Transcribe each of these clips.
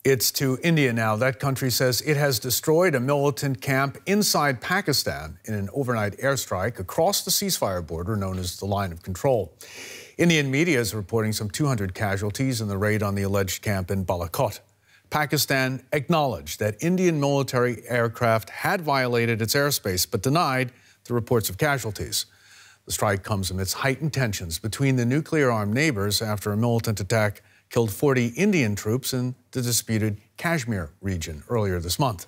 It's to India now. That country says it has destroyed a militant camp inside Pakistan in an overnight airstrike across the ceasefire border known as the Line of Control. Indian media is reporting some 200 casualties in the raid on the alleged camp in Balakot. Pakistan acknowledged that Indian military aircraft had violated its airspace, but denied the reports of casualties. The strike comes amidst heightened tensions between the nuclear-armed neighbors after a militant attack killed 40 Indian troops in the disputed Kashmir region earlier this month.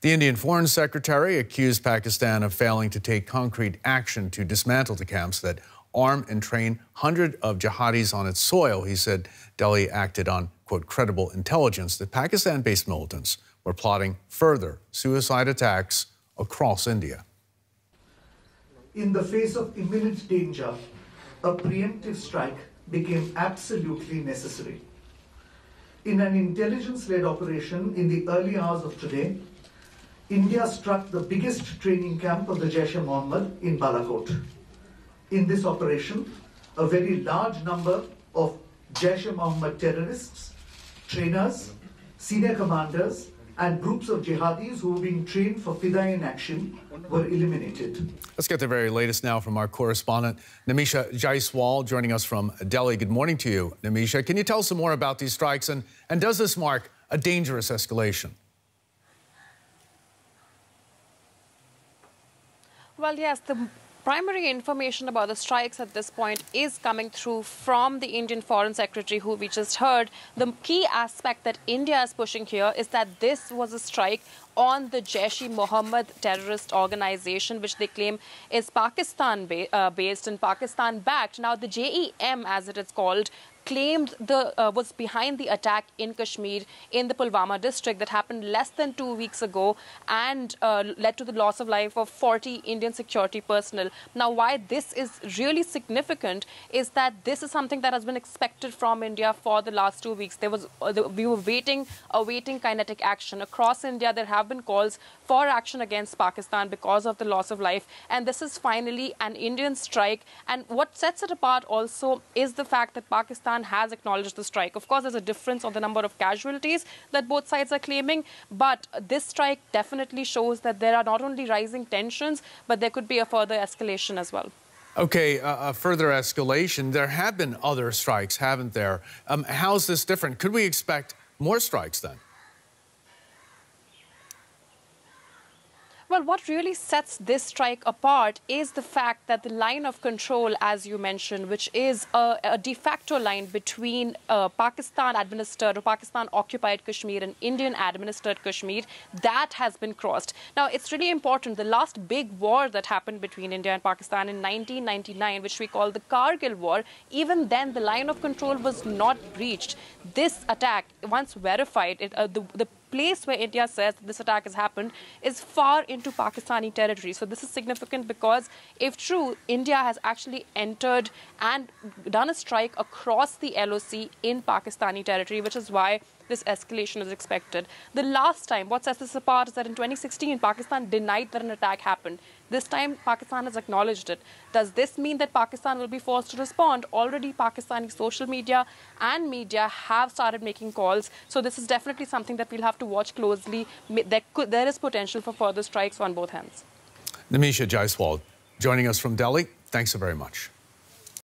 The Indian Foreign Secretary accused Pakistan of failing to take concrete action to dismantle the camps that arm and train hundreds of jihadis on its soil. He said Delhi acted on, quote, credible intelligence that Pakistan-based militants were plotting further suicide attacks across India. In the face of imminent danger, a preemptive strike became absolutely necessary. In an intelligence-led operation in the early hours of today, India struck the biggest training camp of the Jaish-e-Mohammed in Balakot. In this operation, a very large number of Jaish-e-Mohammed terrorists, trainers, senior commanders, and groups of jihadis who were being trained for Fidaiin action were eliminated. Let's get the very latest now from our correspondent, Nimisha Jaiswal, joining us from Delhi. Good morning to you, Nimisha. Can you tell us some more about these strikes, and does this mark a dangerous escalation? Well, yes, the primary information about the strikes at this point is coming through from the Indian Foreign Secretary, who we just heard. The key aspect that India is pushing here is that this was a strike on the Jaish-e-Mohammed terrorist organization, which they claim is Pakistan-based and Pakistan-backed. Now, the JEM, as it is called, claimed was behind the attack in Kashmir in the Pulwama district that happened less than 2 weeks ago and led to the loss of life of 40 Indian security personnel. Now, why this is really significant is that this is something that has been expected from India for the last 2 weeks. We were awaiting kinetic action. Across India, there have been calls for action against Pakistan because of the loss of life. And this is finally an Indian strike. And what sets it apart also is the fact that Pakistan has acknowledged the strike. Of course, there's a difference on the number of casualties that both sides are claiming, but this strike definitely shows that there are not only rising tensions, but there could be a further escalation as well. Okay, a further escalation. There have been other strikes, haven't there? How's this different? Could we expect more strikes then? Well, what really sets this strike apart is the fact that the line of control, as you mentioned, which is a de facto line between Pakistan-administered or Pakistan-occupied Kashmir and Indian-administered Kashmir, that has been crossed. Now, it's really important. The last big war that happened between India and Pakistan in 1999, which we call the Kargil War, even then the line of control was not breached. This attack, once verified, the place where India says that this attack has happened is far into Pakistani territory. So this is significant because, if true, India has actually entered and done a strike across the LOC in Pakistani territory, which is why this escalation is expected. The last time, what sets this apart is that in 2016, Pakistan denied that an attack happened. This time, Pakistan has acknowledged it. Does this mean that Pakistan will be forced to respond? Already, Pakistani social media and media have started making calls. So this is definitely something that we'll have to watch closely. There is potential for further strikes on both hands. Nimisha Jaiswal joining us from Delhi. Thanks so very much.